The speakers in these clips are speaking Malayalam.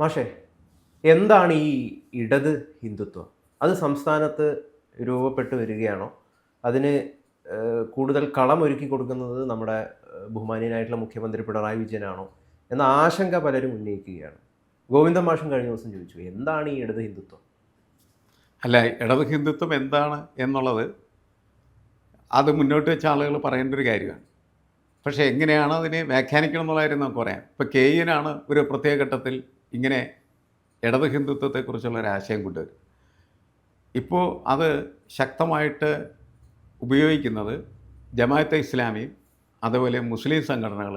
മാഷേ, എന്താണ് ഈ ഇടത് ഹിന്ദുത്വം? അത് സംസ്ഥാനത്ത് രൂപപ്പെട്ട് വരികയാണോ? അതിന് കൂടുതൽ കളമൊരുക്കി കൊടുക്കുന്നത് നമ്മുടെ ബഹുമാന്യനായിട്ടുള്ള മുഖ്യമന്ത്രി പിണറായി വിജയനാണോ എന്ന ആശങ്ക പലരും ഉന്നയിക്കുകയാണ്. ഗോവിന്ദൻ മാഷും കഴിഞ്ഞ ദിവസം ചോദിച്ചു, എന്താണ് ഈ ഇടത് ഹിന്ദുത്വം? അല്ല, ഇടത് ഹിന്ദുത്വം എന്താണ് എന്നുള്ളത് അത് മുന്നോട്ട് വെച്ച ആളുകൾ പറയേണ്ട ഒരു കാര്യമാണ്. പക്ഷേ എങ്ങനെയാണ് അതിനെ വ്യാഖ്യാനിക്കണം എന്നുള്ള കാര്യം നമുക്ക് പറയാം. ഇപ്പോൾ കെയ്യനാണ് ഒരു പ്രത്യേക ഘട്ടത്തിൽ ഇങ്ങനെ ഇടത് ഹിന്ദുത്വത്തെക്കുറിച്ചുള്ള ഒരു ആശയം കൊണ്ടുവരും. ഇപ്പോൾ അത് ശക്തമായിട്ട് ഉപയോഗിക്കുന്നത് ജമാഅത്തെ ഇസ്ലാമിയും അതുപോലെ മുസ്ലിം സംഘടനകൾ,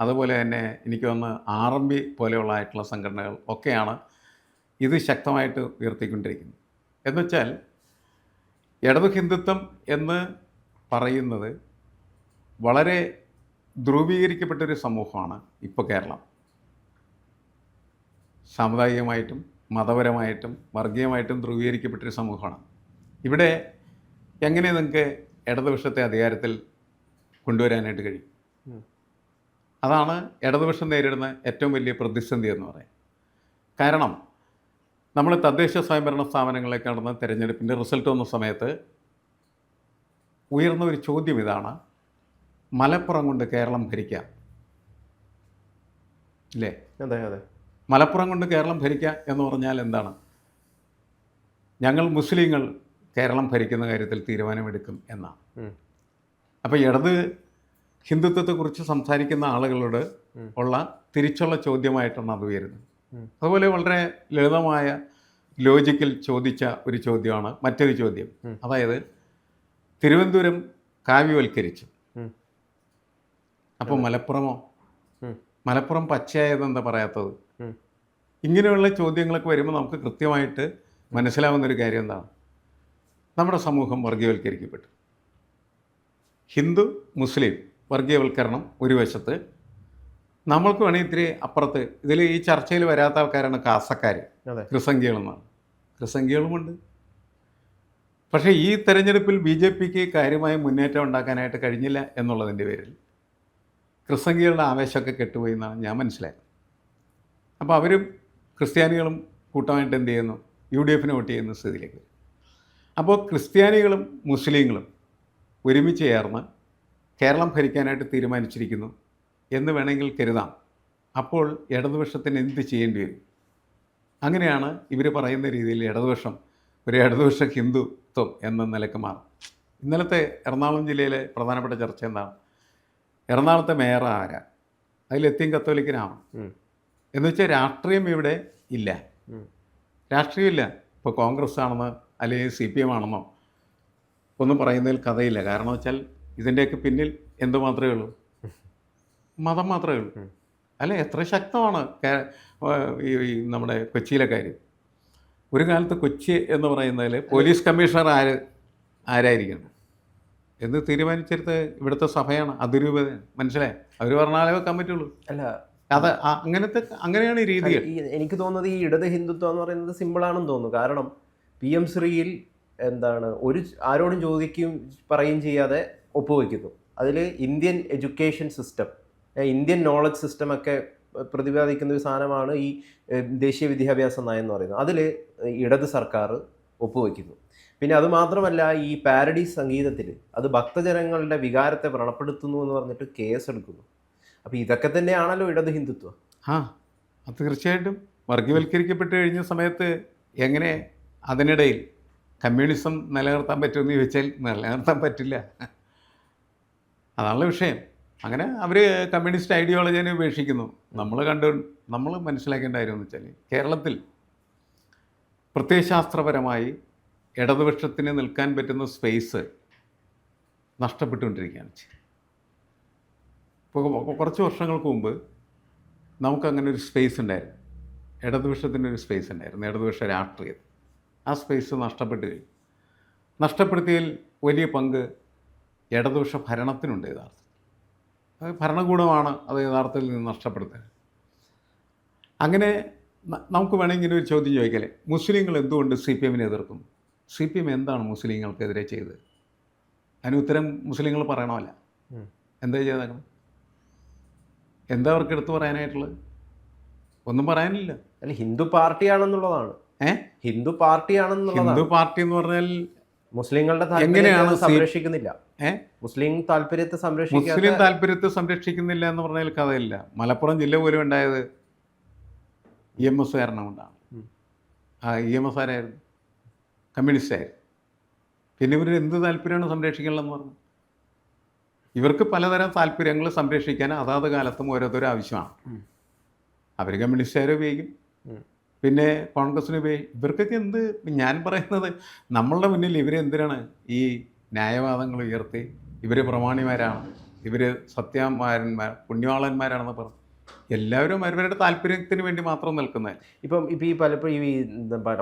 അതുപോലെ തന്നെ എനിക്ക് തോന്നുന്നു RMB പോലെയുള്ള സംഘടനകൾ ഒക്കെയാണ് ഇത് ശക്തമായിട്ട് ഉയർത്തിക്കൊണ്ടിരിക്കുന്നത്. എന്നുവെച്ചാൽ ഇടത് ഹിന്ദുത്വം എന്ന് പറയുന്നത് വളരെ ധ്രുവീകരിക്കപ്പെട്ടൊരു സമൂഹമാണ് ഇപ്പോൾ കേരളം. സാമുദായികമായിട്ടും മതപരമായിട്ടും വർഗീയമായിട്ടും ധ്രുവീകരിക്കപ്പെട്ടൊരു സമൂഹമാണ്. ഇവിടെ എങ്ങനെ നിങ്ങൾക്ക് ഇടതുപക്ഷത്തെ അധികാരത്തിൽ കൊണ്ടുവരാനായിട്ട് കഴിയും? അതാണ് ഇടതുപക്ഷം നേരിടുന്ന ഏറ്റവും വലിയ പ്രതിസന്ധി എന്ന് പറയാം. കാരണം നമ്മൾ തദ്ദേശ സ്വയംഭരണ സ്ഥാപനങ്ങളിലേക്ക് നടന്ന തിരഞ്ഞെടുപ്പിൻ്റെ റിസൾട്ട് വന്ന സമയത്ത് ഉയർന്ന ഒരു ചോദ്യം ഇതാണ്: മലപ്പുറം കൊണ്ട് കേരളം ഭരിക്കാം ഇല്ലേ? അതെ അതെ. മലപ്പുറം കൊണ്ട് കേരളം ഭരിക്കാം എന്ന് പറഞ്ഞാൽ എന്താണ്? ഞങ്ങൾ മുസ്ലിങ്ങൾ കേരളം ഭരിക്കുന്ന കാര്യത്തിൽ തീരുമാനമെടുക്കും എന്നാണ്. അപ്പോൾ ഇടത് ഹിന്ദുത്വത്തെക്കുറിച്ച് സംസാരിക്കുന്ന ആളുകളോട് ഉള്ള തിരിച്ചുള്ള ചോദ്യമായിട്ടാണ് അത് ഉയരുന്നത്. അതുപോലെ വളരെ ലളിതമായ ലോജിക്കിൽ ചോദിച്ച ഒരു ചോദ്യമാണ് മറ്റൊരു ചോദ്യം. അതായത് തിരുവനന്തപുരം കാവ്യവൽക്കരിച്ചു, അപ്പോൾ മലപ്പുറമോ? മലപ്പുറം പച്ചയായതെന്താ പറയാത്തത്? ഇങ്ങനെയുള്ള ചോദ്യങ്ങളൊക്കെ വരുമ്പോൾ നമുക്ക് കൃത്യമായിട്ട് മനസ്സിലാവുന്നൊരു കാര്യം എന്താണ്? നമ്മുടെ സമൂഹം വർഗീയവൽക്കരിക്കപ്പെട്ടു. ഹിന്ദു മുസ്ലിം വർഗീയവൽക്കരണം ഒരു വശത്ത്, നമ്മൾക്ക് വേണമെങ്കിൽ ഇത്തിരി അപ്പുറത്ത് ഇതിൽ ഈ ചർച്ചയിൽ വരാത്ത ആൾക്കാരാണ് കാസക്കാർ, ക്രിസംഖ്യകളെന്നാണ്. ക്രിസംഖ്യകളുമുണ്ട്. പക്ഷേ ഈ തെരഞ്ഞെടുപ്പിൽ BJPക്ക് കാര്യമായ മുന്നേറ്റം ഉണ്ടാക്കാനായിട്ട് കഴിഞ്ഞില്ല എന്നുള്ളതിൻ്റെ പേരിൽ ക്രിസംഖ്യകളുടെ ആവേശമൊക്കെ കെട്ടുപോയി എന്നാണ് ഞാൻ മനസ്സിലായത്. അപ്പോൾ അവരും ക്രിസ്ത്യാനികളും കൂട്ടമായിട്ട് എന്ത് ചെയ്യുന്നു? UDFന് വോട്ട് ചെയ്യുന്ന സ്ഥിതിയിലേക്ക്. അപ്പോൾ ക്രിസ്ത്യാനികളും മുസ്ലിങ്ങളും ഒരുമിച്ച് ചേർന്ന് കേരളം ഭരിക്കാനായിട്ട് തീരുമാനിച്ചിരിക്കുന്നു എന്ന് വേണമെങ്കിൽ കരുതാം. അപ്പോൾ ഇടതുപക്ഷത്തിന് എന്ത് ചെയ്യേണ്ടി വരും? അങ്ങനെയാണ് ഇവർ പറയുന്ന രീതിയിൽ ഇടതുപക്ഷം ഒരു ഇടതുപക്ഷ ഹിന്ദുത്വം എന്ന നിലക്ക് മാറും. ഇന്നലത്തെ എറണാകുളം ജില്ലയിലെ പ്രധാനപ്പെട്ട ചർച്ച എന്താണ്? എറണാകുളത്തെ മേയർ ആരാ? അതിൽ ലത്തീൻ കത്തോലിക്കനാണ്. എന്ന് വെച്ചാൽ രാഷ്ട്രീയം ഇവിടെ ഇല്ല. രാഷ്ട്രീയമില്ല. ഇപ്പോൾ കോൺഗ്രസ് ആണെന്നോ അല്ലെങ്കിൽ CPM ആണെന്നോ ഒന്നും പറയുന്നതിൽ കഥയില്ല. കാരണം വെച്ചാൽ ഇതിൻ്റെയൊക്കെ പിന്നിൽ എന്തു മാത്രമേ ഉള്ളൂ? മതം മാത്രമേ ഉള്ളൂ. അല്ല, എത്ര ശക്തമാണ് ഈ നമ്മുടെ കൊച്ചിയിലെ കാര്യം. ഒരു കാലത്ത് കൊച്ചി എന്ന് പറയുന്നതിൽ പോലീസ് കമ്മീഷണർ ആരായിരിക്കണം എന്ന് തീരുമാനിച്ചെടുത്ത് ഇവിടുത്തെ സഭയാണ്, അതിരൂപത. മനസ്സിലായി? അവർ പറഞ്ഞാലേ വെക്കാൻ പറ്റുള്ളൂ. അല്ല, അത് അങ്ങനെയാണ് ഈ രീതികൾ. എനിക്ക് തോന്നുന്നത് ഈ ഇടത് ഹിന്ദുത്വം എന്ന് പറയുന്നത് സിമ്പിളാണെന്ന് തോന്നുന്നു. കാരണം PM ശ്രീയിൽ എന്താണ് ആരോടും ചോദിക്കുകയും പറയുകയും ചെയ്യാതെ ഒപ്പുവെക്കുന്നു. അതിൽ Indian education system, Indian knowledge സിസ്റ്റമൊക്കെ പ്രതിപാദിക്കുന്ന ഒരു സാധനമാണ് ഈ ദേശീയ വിദ്യാഭ്യാസ നയം എന്ന് പറയുന്നത്. അതിൽ ഇടത് സർക്കാർ ഒപ്പുവെക്കുന്നു. പിന്നെ അതുമാത്രമല്ല, ഈ പാരഡി സംഗീതത്തിൽ അത് ഭക്തജനങ്ങളുടെ വികാരത്തെ വ്രണപ്പെടുത്തുന്നു എന്ന് പറഞ്ഞിട്ട് കേസെടുക്കുന്നു. അപ്പോൾ ഇതൊക്കെ തന്നെയാണല്ലോ ഇടത് ഹിന്ദുത്വം. അത് തീർച്ചയായിട്ടും വർഗീയവൽക്കരിക്കപ്പെട്ട് കഴിഞ്ഞ സമയത്ത് എങ്ങനെ അതിനിടയിൽ കമ്മ്യൂണിസം നിലനിർത്താൻ പറ്റുമെന്ന് ചോദിച്ചാൽ നിലനിർത്താൻ പറ്റില്ല. അതാണുള്ള വിഷയം. അങ്ങനെ അവർ കമ്മ്യൂണിസ്റ്റ് ഐഡിയോളജിനെ ഉപേക്ഷിക്കുന്നു. നമ്മൾ മനസ്സിലാക്കേണ്ട കാര്യം എന്ന് വെച്ചാൽ കേരളത്തിൽ പ്രത്യയശാസ്ത്രപരമായി ഇടതുപക്ഷത്തിന് നിൽക്കാൻ പറ്റുന്ന സ്പേസ് നഷ്ടപ്പെട്ടുകൊണ്ടിരിക്കുകയാണ്. ഇപ്പോൾ കുറച്ച് വർഷങ്ങൾക്ക് മുമ്പ് നമുക്കങ്ങനെ ഒരു സ്പേസ് ഉണ്ടായിരുന്നു. ഇടതുപക്ഷത്തിൻ്റെ ഒരു സ്പേസ് ഉണ്ടായിരുന്നു, ഇടതുപക്ഷ രാഷ്ട്രീയത്തിൽ. ആ സ്പേസ് നഷ്ടപ്പെട്ട് കഴിഞ്ഞു. നഷ്ടപ്പെടുത്തിയതിൽ വലിയ പങ്ക് ഇടതുപക്ഷ ഭരണത്തിനുണ്ട്. യഥാർത്ഥത്തിൽ അത് ഭരണകൂടമാണ് അത് യഥാർത്ഥത്തിൽ നിന്ന് നഷ്ടപ്പെടുത്തുന്നത്. അങ്ങനെ നമുക്ക് വേണമെങ്കിൽ ഒരു ചോദ്യം ചോദിക്കല്ലേ, മുസ്ലിങ്ങൾ എന്തുകൊണ്ട് CPMനെ എതിർക്കുന്നു? CPM എന്താണ് മുസ്ലിങ്ങൾക്കെതിരെ ചെയ്തത്? അതിന് ഉത്തരം മുസ്ലിങ്ങൾ പറയണമല്ല. എന്താ ചെയ്തേക്കണം? എന്താ അവർക്ക് എടുത്തു പറയാനായിട്ടുള്ളത്? ഒന്നും പറയാനില്ല. അല്ല, ഹിന്ദു പാർട്ടിയാണെന്നുള്ളതാണ്. ഹിന്ദു പാർട്ടിയാണെന്നുള്ളതാണ്. ഹിന്ദു പാർട്ടി എന്ന് പറഞ്ഞാൽ മുസ്ലിങ്ങളുടെ എങ്ങനെയാണ് താല്പര്യത്തെ സംരക്ഷിക്കുന്നില്ല. മുസ്ലിം താല്പര്യത്തെ മുസ്ലിം താല്പര്യത്തെ സംരക്ഷിക്കുന്നില്ല എന്ന് പറഞ്ഞാൽ കഥയില്ല. മലപ്പുറം ജില്ല പോലും ഉണ്ടായത് EMS കാരണം കൊണ്ടാണ്. EMS ആരായിരുന്നു? കമ്മ്യൂണിസ്റ്റ് ആയിരുന്നു. പിന്നെ ഇവർ എന്ത് താല്പര്യമാണ് സംരക്ഷിക്കണമെന്ന് പറഞ്ഞു? ഇവർക്ക് പലതരം താല്പര്യങ്ങൾ സംരക്ഷിക്കാൻ അതാത് കാലത്തും ഓരോരുത്തരും ആവശ്യമാണ്. അവർ കമ്മ്യൂണിസ്റ്റുകാരെ ഉപയോഗിക്കും, പിന്നെ കോൺഗ്രസിന് ഉപയോഗിക്കും. ഇവർക്കൊക്കെ എന്ത്? ഞാൻ പറയുന്നത്, നമ്മളുടെ മുന്നിൽ ഇവരെന്തിനാണ് ഈ ന്യായവാദങ്ങൾ ഉയർത്തി ഇവർ പ്രമാണിമാരാണ്, ഇവർ സത്യവാന്മാർ പുണ്യവാളന്മാരാണെന്ന് പറഞ്ഞു എല്ലാവരും അവരവരുടെ താല്പര്യത്തിന് വേണ്ടി മാത്രം നിൽക്കുന്നത്. ഇപ്പം ഈ പലപ്പോഴും ഈ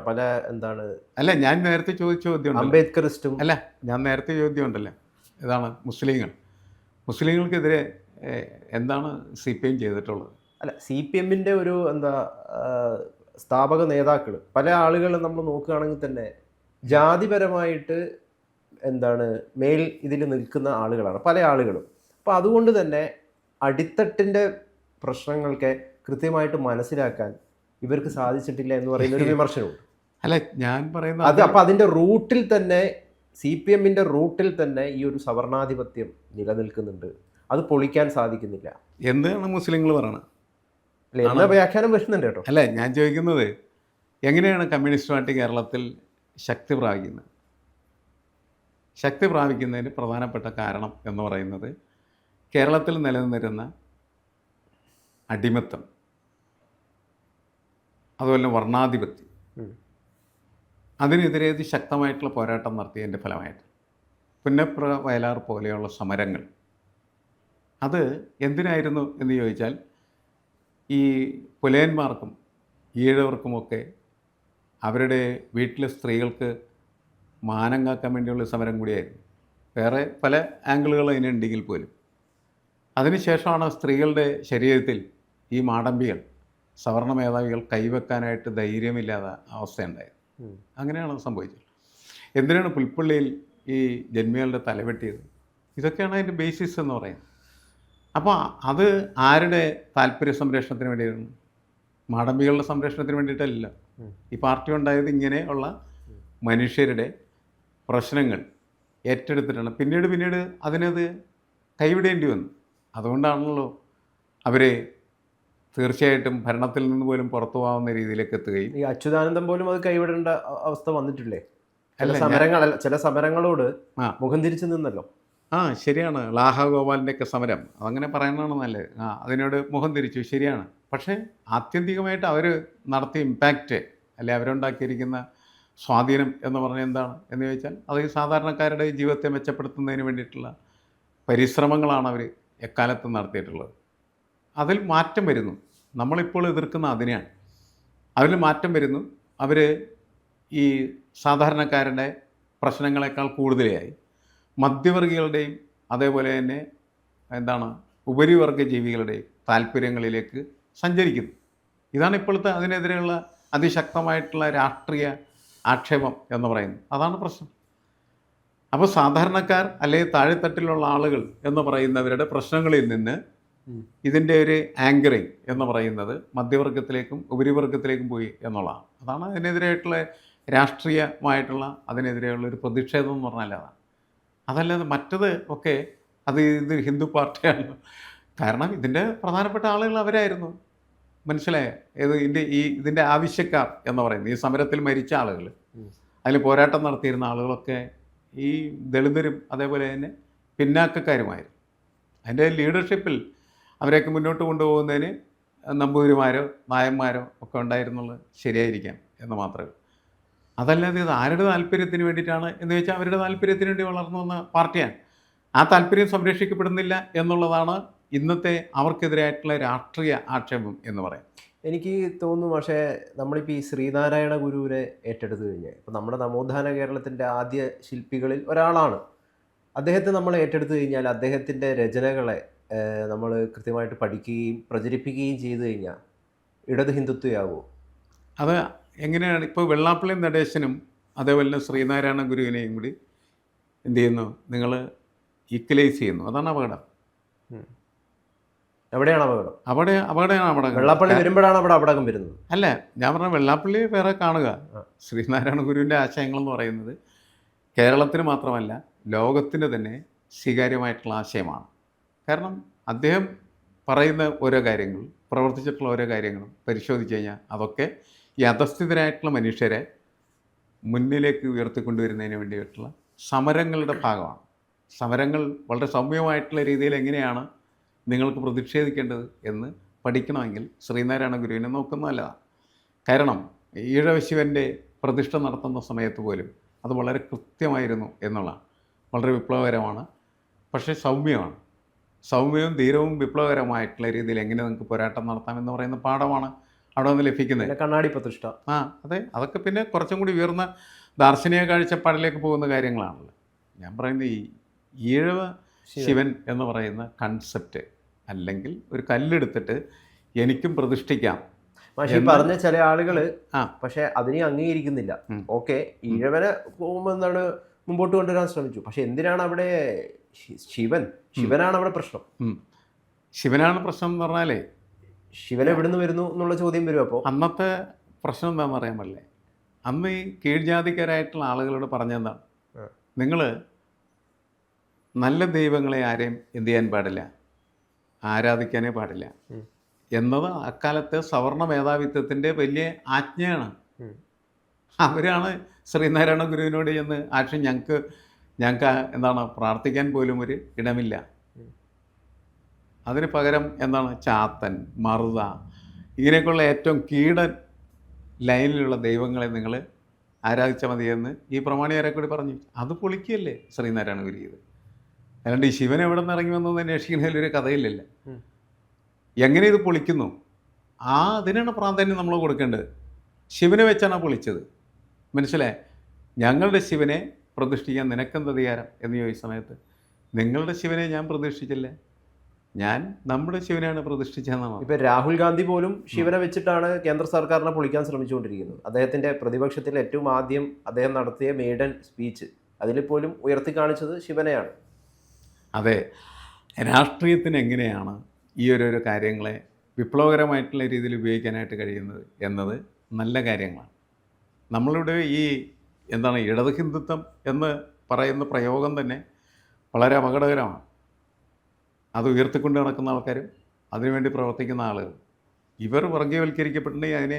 പല എന്താണ് അല്ല, ഞാൻ നേരത്തെ ചോദിച്ച ചോദ്യം അംബേദ്കറിസ്റ്റും അല്ല, ഞാൻ നേരത്തെ ചോദ്യം ഉണ്ടല്ലോ, ഇതാണ് മുസ്ലിങ്ങൾക്കെതിരെ എന്താണ് CPM ചെയ്തിട്ടുള്ളത്? അല്ല, CPM-ന്റെ ഒരു സ്ഥാപക നേതാക്കൾ പല ആളുകളും നമ്മൾ നോക്കുകയാണെങ്കിൽ തന്നെ ജാതിപരമായിട്ട് മേൽ ഇതിൽ നിൽക്കുന്ന ആളുകളാണ് പല ആളുകളും. അപ്പോൾ അതുകൊണ്ട് തന്നെ അടിത്തട്ടിൻ്റെ പ്രശ്നങ്ങൾക്ക് കൃത്യമായിട്ട് മനസ്സിലാക്കാൻ ഇവർക്ക് സാധിച്ചിട്ടില്ല എന്ന് പറയുന്ന ഒരു വിമർശനമുണ്ട്. അല്ല, ഞാൻ പറയുന്നത് അപ്പോൾ അതിൻ്റെ റൂട്ടിൽ തന്നെ CPM-ന്റെ റൂട്ടിൽ തന്നെ ഈ ഒരു സവർണാധിപത്യം നിലനിൽക്കുന്നുണ്ട്. അത് പൊളിക്കാൻ സാധിക്കുന്നില്ല എന്താണ് മുസ്ലിങ്ങൾ പറയണത്? അല്ലെ എന്ന വ്യാഖ്യാനം വരുന്നുണ്ട് കേട്ടോ. അല്ല, ഞാൻ ചോദിക്കുന്നത് എങ്ങനെയാണ് കമ്മ്യൂണിസ്റ്റ് പാർട്ടി കേരളത്തിൽ ശക്തി പ്രാപിക്കുന്നത്? ശക്തി പ്രാപിക്കുന്നതിന് പ്രധാനപ്പെട്ട കാരണം എന്ന് പറയുന്നത് കേരളത്തിൽ നിലനിന്നിരുന്ന അടിമത്തം, അതുപോലെ വർണ്ണാധിപത്യം, അതിനെതിരെ ശക്തമായിട്ടുള്ള പോരാട്ടം നടത്തിയതിൻ്റെ ഫലമായിട്ട് പുന്നപ്ര വയലാർ പോലെയുള്ള സമരങ്ങൾ. അത് എന്തിനായിരുന്നു എന്ന് ചോദിച്ചാൽ ഈ പുലയന്മാർക്കും ഈഴവർക്കുമൊക്കെ അവരുടെ വീട്ടിലെ സ്ത്രീകൾക്ക് മാനം കാക്കാൻ വേണ്ടിയുള്ള സമരം കൂടിയായിരുന്നു. വേറെ പല ആംഗിളുകൾ അതിനുണ്ടെങ്കിൽ പോലും അതിനുശേഷമാണ് സ്ത്രീകളുടെ ശരീരത്തിൽ ഈ മാടമ്പികൾ, സവർണ മേധാവികൾ കൈവെക്കാനായിട്ട് ധൈര്യമില്ലാത്ത അവസ്ഥയുണ്ടായത്. അങ്ങനെയാണ് സംഭവിച്ചത്. എന്തിനാണ് പുൽപ്പള്ളിയിൽ ഈ ജന്മികളുടെ തലവെട്ടിയത്? ഇതൊക്കെയാണ് അതിൻ്റെ ബേസിസ് എന്ന് പറയുന്നത്. അപ്പോൾ അത് ആരുടെ താല്പര്യ സംരക്ഷണത്തിന് വേണ്ടിയായിരുന്നു? മാടമ്പികളുടെ സംരക്ഷണത്തിന് വേണ്ടിയിട്ടല്ല. ഈ പാർട്ടി ഉണ്ടായത് ഇങ്ങനെ ഉള്ള മനുഷ്യരുടെ പ്രശ്നങ്ങൾ ഏറ്റെടുത്തിട്ടാണ്. പിന്നീട് അതിനത് കൈവിടേണ്ടി വന്നു. അതുകൊണ്ടാണല്ലോ അവർ തീർച്ചയായിട്ടും ഭരണത്തിൽ നിന്ന് പോലും പുറത്തു പോകാവുന്ന രീതിയിലേക്ക് എത്തുകയും ഈ അച്യുതാനന്ദൻ പോലും അത് കൈവിടേണ്ട അവസ്ഥ വന്നിട്ടില്ലേ? ചില സമരങ്ങളോട് മുഖം തിരിച്ചു നിന്നല്ലോ. ശരിയാണ്. ലാഹ ഗോപാലിൻ്റെയൊക്കെ സമരം അതങ്ങനെ പറയുന്നതാണ് നല്ലത്. അതിനോട് മുഖം തിരിച്ചു, ശരിയാണ്. പക്ഷേ ആത്യന്തികമായിട്ട് അവർ നടത്തിയ ഇമ്പാക്റ്റ്, അല്ലെ അവരുണ്ടാക്കിയിരിക്കുന്ന സ്വാധീനം എന്ന് പറഞ്ഞാൽ എന്താണ് എന്ന് ചോദിച്ചാൽ അത് ഈ സാധാരണക്കാരുടെ ജീവിതത്തെ മെച്ചപ്പെടുത്തുന്നതിന് വേണ്ടിയിട്ടുള്ള പരിശ്രമങ്ങളാണ് അവർ എക്കാലത്തും നടത്തിയിട്ടുള്ളത്. അതിൽ മാറ്റം വരുന്നു. നമ്മളിപ്പോൾ എതിർക്കുന്ന അതിനെയാണ്. അതിൽ മാറ്റം വരുന്നു. അവർ ഈ സാധാരണക്കാരുടെ പ്രശ്നങ്ങളെക്കാൾ കൂടുതലായി മധ്യവർഗികളുടെയും അതേപോലെ തന്നെ ഉപരിവർഗ ജീവികളുടെയും താല്പര്യങ്ങളിലേക്ക് സഞ്ചരിക്കുന്നു. ഇതാണ് ഇപ്പോഴത്തെ അതിനെതിരെയുള്ള അതിശക്തമായിട്ടുള്ള രാഷ്ട്രീയ ആക്ഷേപം എന്ന് പറയുന്നത്. അതാണ് പ്രശ്നം. അപ്പോൾ സാധാരണക്കാർ അല്ലെങ്കിൽ താഴെത്തട്ടിലുള്ള ആളുകൾ എന്ന് പറയുന്നവരുടെ പ്രശ്നങ്ങളിൽ നിന്ന് ഇതിൻ്റെ ഒരു ആങ്കറിങ് എന്ന് പറയുന്നത് മധ്യവർഗത്തിലേക്കും ഉപരിവർഗത്തിലേക്കും പോയി എന്നുള്ളതാണ്. അതാണ് അതിനെതിരായിട്ടുള്ള രാഷ്ട്രീയമായിട്ടുള്ള അതിനെതിരെയുള്ള ഒരു പ്രതിഷേധം എന്ന് പറഞ്ഞാൽ അതാണ്. അതല്ലാതെ മറ്റത് ഒക്കെ ഇത് ഹിന്ദു പാർട്ടിയാണ്. കാരണം ഇതിൻ്റെ പ്രധാനപ്പെട്ട ആളുകൾ അവരായിരുന്നു. മനസ്സിലായോ? ഇതിൻ്റെ ആവശ്യക്കാർ എന്ന് പറയുന്നത് ഈ സമരത്തിൽ മരിച്ച ആളുകൾ, അതിൽ പോരാട്ടം നടത്തിയിരുന്ന ആളുകളൊക്കെ ഈ ദളിതരും അതേപോലെ തന്നെ പിന്നാക്കക്കാരുമായിരുന്നു. അതിൻ്റെ ലീഡർഷിപ്പിൽ അവരെയൊക്കെ മുന്നോട്ട് കൊണ്ടുപോകുന്നതിന് നമ്പൂതിരിമാരോ നായന്മാരോ ഒക്കെ ഉണ്ടായിരുന്നുള്ളത് ശരിയായിരിക്കാം എന്ന് മാത്രമേ. അതല്ലാതെ ഇത് ആരുടെ താല്പര്യത്തിന് വേണ്ടിയിട്ടാണ് എന്ന് ചോദിച്ചാൽ അവരുടെ താല്പര്യത്തിന് വേണ്ടി വളർന്നു വന്ന പാർട്ടിയാണ്. ആ താല്പര്യം സംരക്ഷിക്കപ്പെടുന്നില്ല എന്നുള്ളതാണ് ഇന്നത്തെ അവർക്കെതിരായിട്ടുള്ള രാഷ്ട്രീയ ആക്ഷേപം എന്ന് പറയാം. എനിക്ക് തോന്നുന്നു. പക്ഷേ നമ്മളിപ്പോൾ ഈ ശ്രീനാരായണ ഗുരുവിനെ ഏറ്റെടുത്തു കഴിഞ്ഞാൽ, ഇപ്പോൾ നമ്മുടെ നവോത്ഥാന കേരളത്തിൻ്റെ ആദ്യ ശില്പികളിൽ ഒരാളാണ്. അദ്ദേഹത്തെ നമ്മൾ ഏറ്റെടുത്തു കഴിഞ്ഞാൽ അദ്ദേഹത്തിൻ്റെ രചനകളെ നമ്മൾ കൃത്യമായിട്ട് പഠിക്കുകയും പ്രചരിപ്പിക്കുകയും ചെയ്തു കഴിഞ്ഞാൽ ഇടത് ഹിന്ദുത്വയാകുമോ? അത് എങ്ങനെയാണ്? ഇപ്പോൾ വെള്ളാപ്പള്ളി നടേശനും അതേപോലെ തന്നെ ശ്രീനാരായണ ഗുരുവിനെയും കൂടി എന്ത് ചെയ്യുന്നു? നിങ്ങൾ ഈക്വലൈസ് ചെയ്യുന്നു. അതാണ് അപകടം. എവിടെയാണ് അപകടം? അവിടെയാണ് അപകടം. വെള്ളാപ്പള്ളി വരുമ്പോഴാണ് അവിടെ അപകടം വരുന്നത്. അല്ല, ഞാൻ പറഞ്ഞ വെള്ളാപ്പള്ളി വേറെ കാണുക. ആ. ശ്രീനാരായണ ഗുരുവിൻ്റെ ആശയങ്ങളെന്ന് പറയുന്നത് കേരളത്തിന് മാത്രമല്ല ലോകത്തിന് തന്നെ സ്വീകാര്യമായിട്ടുള്ള ആശയമാണ്. കാരണം അദ്ദേഹം പറയുന്ന ഓരോ കാര്യങ്ങളും പ്രവർത്തിച്ചിട്ടുള്ള ഓരോ കാര്യങ്ങളും പരിശോധിച്ച് കഴിഞ്ഞാൽ അതൊക്കെ ഈ അധസ്ഥിതരായിട്ടുള്ള മനുഷ്യരെ മുന്നിലേക്ക് ഉയർത്തിക്കൊണ്ടുവരുന്നതിന് വേണ്ടിയിട്ടുള്ള സമരങ്ങളുടെ ഭാഗമാണ്. സമരങ്ങൾ വളരെ സൗമ്യമായിട്ടുള്ള രീതിയിൽ എങ്ങനെയാണ് നിങ്ങൾക്ക് പ്രതിഷേധിക്കേണ്ടത് എന്ന് പഠിക്കണമെങ്കിൽ ശ്രീനാരായണ ഗുരുവിനെ നോക്കുന്നത് നല്ലതാണ്. കാരണം ഈഴവ ശിവൻ്റെ പ്രതിഷ്ഠ നടത്തുന്ന സമയത്ത് പോലും അത് വളരെ കൃത്യമായിരുന്നു എന്നുള്ളതാണ്. വളരെ വിപ്ലവകരമാണ്, പക്ഷേ സൗമ്യമാണ്. സൗമ്യവും ധീരവും വിപ്ലവകരമായിട്ടുള്ള രീതിയിൽ എങ്ങനെ നിങ്ങൾക്ക് പോരാട്ടം നടത്താമെന്ന് പറയുന്ന പാഠമാണ് അവിടെ നിന്ന് ലഭിക്കുന്നത്. കണ്ണാടി പ്രതിഷ്ഠ, അതെ, അതൊക്കെ പിന്നെ കുറച്ചും കൂടി ഉയർന്ന ദാർശനിക കാഴ്ചപ്പാടിലേക്ക് പോകുന്ന കാര്യങ്ങളാണല്ലോ. ഞാൻ പറയുന്നത് ഈ ഈഴവ ശിവൻ എന്ന് പറയുന്ന കൺസെപ്റ്റ്, അല്ലെങ്കിൽ ഒരു കല്ലെടുത്തിട്ട് എനിക്കും പ്രതിഷ്ഠിക്കാം. പക്ഷേ പറഞ്ഞ ചില ആളുകൾ പക്ഷെ അതിനെ അംഗീകരിക്കുന്നില്ല. ഓക്കെ, ഈഴവനെ എന്താണ് മുമ്പോട്ട് കൊണ്ടുവരാൻ ശ്രമിച്ചു, പക്ഷെ എന്തിനാണ് അവിടെ ശിവനാണ് അവിടെ പ്രശ്നം. ശിവനാണ് പ്രശ്നം എന്ന് പറഞ്ഞാലേ ശിവൻ എവിടുന്ന് വരുന്നു എന്നുള്ള ചോദ്യം വരും. അപ്പോൾ അന്നത്തെ പ്രശ്നം എന്താണെന്ന് അറിയാൻ പറ്റില്ലേ? അന്ന് ഈ കീഴ്ജാതിക്കാരായിട്ടുള്ള ആളുകളോട് പറഞ്ഞെന്താണ്, നിങ്ങൾ നല്ല ദൈവങ്ങളെ ആരെയും എന്ത് ചെയ്യാൻ പാടില്ല, ആരാധിക്കാനേ പാടില്ല എന്നത് അക്കാലത്തെ സവർണ മേധാവിത്വത്തിൻ്റെ വലിയ ആജ്ഞയാണ്. അവരാണ് ശ്രീനാരായണ ഗുരുവിനോട് ചെന്ന് ഞങ്ങൾക്ക് എന്താണ് പ്രാർത്ഥിക്കാൻ പോലും ഒരു ഇടമില്ല, അതിന് പകരം എന്താണ് ചാത്തൻ, മറുത, ഇങ്ങനെയൊക്കെയുള്ള ഏറ്റവും കീടൻ ലൈനിലുള്ള ദൈവങ്ങളെ നിങ്ങൾ ആരാധിച്ചാൽ മതിയെന്ന് ഈ പ്രമാണിയാരെ കൂടി പറഞ്ഞു. അത് പൊളിക്കുകയല്ലേ ശ്രീനാരായണ ഗുരു ചെയ്ത്. അല്ലാണ്ട് ഈ ശിവൻ എവിടെ നിന്ന് ഇറങ്ങി വന്നതെന്ന് അന്വേഷിക്കുന്നതിൽ ഒരു കഥയില്ലല്ല. എങ്ങനെ ഇത് പൊളിക്കുന്നു, അതിനാണ് പ്രാധാന്യം നമ്മൾ കൊടുക്കേണ്ടത്. ശിവനെ വെച്ചാണ് പൊളിച്ചത്, മനസ്സിലായി? ഞങ്ങളുടെ ശിവനെ പ്രതിഷ്ഠിക്കാൻ നിനക്കെന്ത് അധികാരം എന്ന് ചോദിച്ച സമയത്ത് നിങ്ങളുടെ ശിവനെ ഞാൻ പ്രതിഷ്ഠിച്ചില്ലേ, ഞാൻ നമ്മുടെ ശിവനെയാണ് പ്രതിഷ്ഠിച്ചതെന്നാണ്. ഇപ്പം രാഹുൽ ഗാന്ധി പോലും ശിവനെ വെച്ചിട്ടാണ് കേന്ദ്ര സർക്കാരിനെ പൊളിക്കാൻ ശ്രമിച്ചുകൊണ്ടിരിക്കുന്നത്. അദ്ദേഹത്തിൻ്റെ പ്രതിപക്ഷത്തിൽ ഏറ്റവും ആദ്യം അദ്ദേഹം നടത്തിയ മെയ്ഡൻ സ്പീച്ച് അതിൽ പോലും ഉയർത്തി കാണിച്ചത് ശിവനെയാണ്. അതെ, രാഷ്ട്രീയത്തിന് എങ്ങനെയാണ് ഈ ഓരോരോ കാര്യങ്ങളെ വിപ്ലവകരമായിട്ടുള്ള രീതിയിൽ ഉപയോഗിക്കാനായിട്ട് കഴിയുന്നത് എന്നത് നല്ല കാര്യങ്ങളാണ്. നമ്മളിവിടെ ഈ എന്താണ് ഇടത് ഹിന്ദുത്വം എന്ന് പറയുന്ന പ്രയോഗം തന്നെ വളരെ അപകടകരമാണ്. അത് ഉയർത്തിക്കൊണ്ട് നടക്കുന്ന ആൾക്കാരും അതിനുവേണ്ടി പ്രവർത്തിക്കുന്ന ആളുകൾ ഇവർ വർഗീയവൽക്കരിക്കപ്പെട്ടിട്ടുണ്ടെങ്കിൽ അതിനെ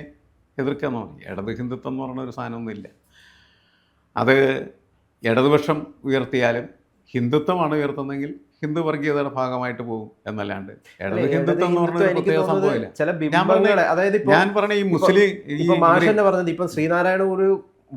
എതിർക്കാന്ന് പറയും. ഇടത് ഹിന്ദുത്വം എന്ന് പറയുന്ന ഒരു സാധനമൊന്നുമില്ല. അത് ഇടതുപക്ഷം ഉയർത്തിയാലും ഹിന്ദുത്വമാണ് ഉയർത്തുന്നതെങ്കിൽ ഹിന്ദു വർഗീയതയുടെ ഭാഗമായിട്ട് പോകും എന്നല്ലാണ്ട് ഇടത് ഹിന്ദുത്വം എന്ന് പറഞ്ഞ പ്രത്യേക സംഭവമില്ല. ഞാൻ പറഞ്ഞ ഈ മുസ്ലിം പറഞ്ഞത് ഇപ്പം ശ്രീനാരായണ ഒരു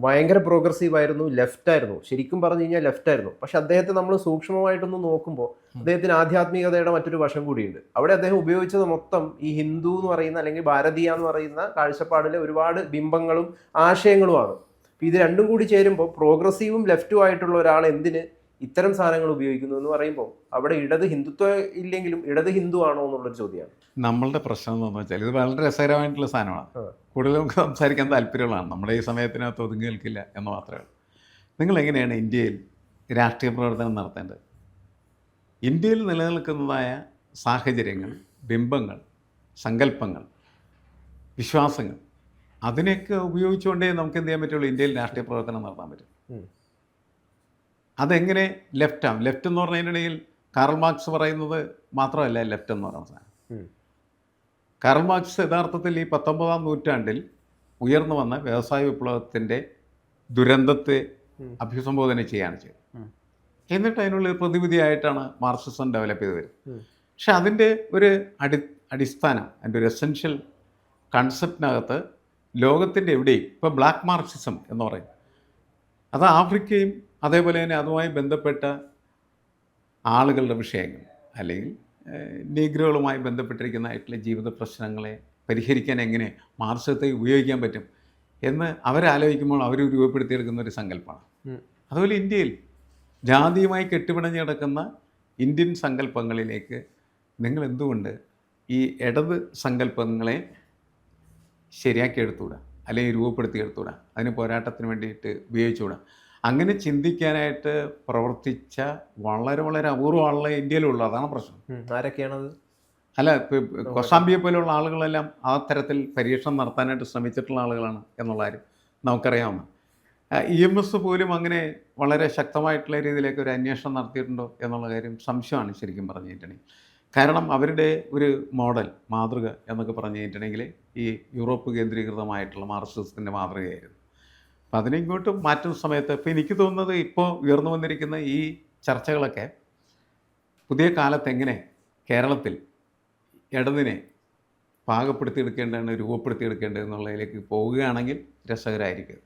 ഭയങ്കര പ്രോഗ്രസീവ് ആയിരുന്നു, ലെഫ്റ്റ് ആയിരുന്നു, ശരിക്കും പറഞ്ഞു കഴിഞ്ഞാൽ ലെഫ്റ്റ് ആയിരുന്നു. പക്ഷെ അദ്ദേഹത്തെ നമ്മൾ സൂക്ഷ്മമായിട്ടൊന്ന് നോക്കുമ്പോൾ അദ്ദേഹത്തിന് ആധ്യാത്മികതയുടെ മറ്റൊരു വശം കൂടിയുണ്ട്. അവിടെ അദ്ദേഹം ഉപയോഗിച്ചത് മൊത്തം ഈ ഹിന്ദു എന്ന് പറയുന്ന അല്ലെങ്കിൽ ഭാരതീയ എന്ന് പറയുന്ന കാഴ്ചപ്പാടിലെ ഒരുപാട് ബിംബങ്ങളും ആശയങ്ങളുമാണ്. ഇത് രണ്ടും കൂടി ചേരുമ്പോൾ പ്രോഗ്രസീവും ലെഫ്റ്റും ആയിട്ടുള്ള ഒരാൾ എന്തിന് ഇത്തരം സാധനങ്ങൾ ഉപയോഗിക്കുന്നു എന്ന് പറയുമ്പോൾ അവിടെ ഇടത് ഹിന്ദുത്വം ഇല്ലെങ്കിലും ഇടത് ഹിന്ദു ആണോ എന്നുള്ളൊരു ചോദ്യമാണ്. നമ്മളുടെ പ്രശ്നം എന്ന് വെച്ചാൽ ഇത് വളരെ രസകരമായിട്ടുള്ള സാധനമാണ്. കൂടുതൽ നമുക്ക് സംസാരിക്കാൻ താല്പര്യമുള്ളതാണ്. നമ്മുടെ ഈ സമയത്തിനകത്ത് ഒതുങ്ങി നിൽക്കില്ല എന്ന് മാത്രമേ ഉള്ളൂ. നിങ്ങളെങ്ങനെയാണ് ഇന്ത്യയിൽ രാഷ്ട്രീയ പ്രവർത്തനം നടത്തേണ്ടത്? ഇന്ത്യയിൽ നിലനിൽക്കുന്നതായ സാഹചര്യങ്ങൾ, ബിംബങ്ങൾ, സങ്കല്പങ്ങൾ, വിശ്വാസങ്ങൾ, അതിനെയൊക്കെ ഉപയോഗിച്ചുകൊണ്ടേ നമുക്ക് എന്ത് ചെയ്യാൻ പറ്റുള്ളൂ, ഇന്ത്യയിൽ രാഷ്ട്രീയ പ്രവർത്തനം നടത്താൻ പറ്റും. അതെങ്ങനെ ലെഫ്റ്റാണ്? ലെഫ്റ്റ് എന്ന് പറഞ്ഞതിനിടയിൽ കാറൽ മാർക്സ് പറയുന്നത് മാത്രമല്ല ലെഫ്റ്റ് എന്ന് പറയുന്ന സാധനം. കാറൽ മാർക്സ് യഥാർത്ഥത്തിൽ ഈ 19-ാം നൂറ്റാണ്ടിൽ ഉയർന്നു വന്ന വ്യവസായ വിപ്ലവത്തിൻ്റെ ദുരന്തത്തെ അഭിസംബോധന ചെയ്യുകയാണ് ചെയ്തത്. എന്നിട്ട് അതിനുള്ള പ്രതിവിധിയായിട്ടാണ് മാർക്സിസം ഡെവലപ്പ് ചെയ്ത് വരുന്നത്. പക്ഷെ അതിൻ്റെ ഒരു അടിസ്ഥാനം, അതിൻ്റെ ഒരു എസെൻഷ്യൽ കൺസെപ്റ്റിനകത്ത് ലോകത്തിൻ്റെ എവിടെയും ഇപ്പോൾ ബ്ലാക്ക് മാർക്സിസം എന്ന് പറയും, അത് ആഫ്രിക്കയും അതേപോലെ തന്നെ അതുമായി ബന്ധപ്പെട്ട ആളുകളുടെ വിഷയങ്ങൾ അല്ലെങ്കിൽ നീഗ്രോകളുമായി ബന്ധപ്പെട്ടിരിക്കുന്നതായിട്ടുള്ള ജീവിത പ്രശ്നങ്ങളെ പരിഹരിക്കാൻ എങ്ങനെ മാർക്സിസത്തെ ഉപയോഗിക്കാൻ പറ്റും എന്ന് അവരാലോചിക്കുമ്പോൾ അവർ രൂപപ്പെടുത്തിയെടുക്കുന്ന ഒരു സങ്കല്പമാണ്. അതുപോലെ ഇന്ത്യയിൽ ജാതിയുമായി കെട്ടിപ്പിണഞ്ഞ് കിടക്കുന്ന ഇന്ത്യൻ സങ്കല്പങ്ങളിലേക്ക് നിങ്ങൾ എന്തുകൊണ്ട് ഈ ഇടത് സങ്കല്പങ്ങളെ ശരിയാക്കിയെടുത്തുകൂടാ, അല്ലെങ്കിൽ രൂപപ്പെടുത്തിയെടുത്തുകൂടാ, അതിന് പോരാട്ടത്തിന് വേണ്ടിയിട്ട് ഉപയോഗിച്ചുകൂടാ? അങ്ങനെ ചിന്തിക്കാനായിട്ട് പ്രവർത്തിച്ച വളരെ വളരെ അപൂർവം ആളുകളെ ഇന്ത്യയിലുള്ളൂ. അതാണ് പ്രശ്നം. ആരൊക്കെയാണത്? അല്ല, കൊസാംബിയെ പോലെയുള്ള ആളുകളെല്ലാം ആ തരത്തിൽ പരീക്ഷണം നടത്താനായിട്ട് ശ്രമിച്ചിട്ടുള്ള ആളുകളാണ് എന്നുള്ള കാര്യം നമുക്കറിയാവുന്ന. EMS പോലും അങ്ങനെ വളരെ ശക്തമായിട്ടുള്ള രീതിയിലേക്ക് ഒരു അന്വേഷണം നടത്തിയിട്ടുണ്ടോ എന്നുള്ള കാര്യം സംശയമാണ് ശരിക്കും പറഞ്ഞു കഴിഞ്ഞിട്ടുണ്ടെങ്കിൽ. കാരണം അവരുടെ ഒരു മോഡൽ, മാതൃക എന്നൊക്കെ പറഞ്ഞു കഴിഞ്ഞിട്ടുണ്ടെങ്കിൽ ഈ യൂറോപ്പ് കേന്ദ്രീകൃതമായിട്ടുള്ള മാർക്സിസത്തിൻ്റെ മാതൃകയായിരുന്നു. അപ്പം അതിനെ ഇങ്ങോട്ട് മാറ്റുന്ന സമയത്ത് ഇപ്പോൾ എനിക്ക് തോന്നുന്നത് ഇപ്പോൾ ഉയർന്നു വന്നിരിക്കുന്ന ഈ ചർച്ചകളൊക്കെ പുതിയ കാലത്ത് എങ്ങനെ കേരളത്തിൽ ഇടതിനെ പാകപ്പെടുത്തിയെടുക്കേണ്ടതാണ്, രൂപപ്പെടുത്തിയെടുക്കേണ്ടത് എന്നുള്ളതിലേക്ക് പോവുകയാണെങ്കിൽ രസകരമായിരിക്കും.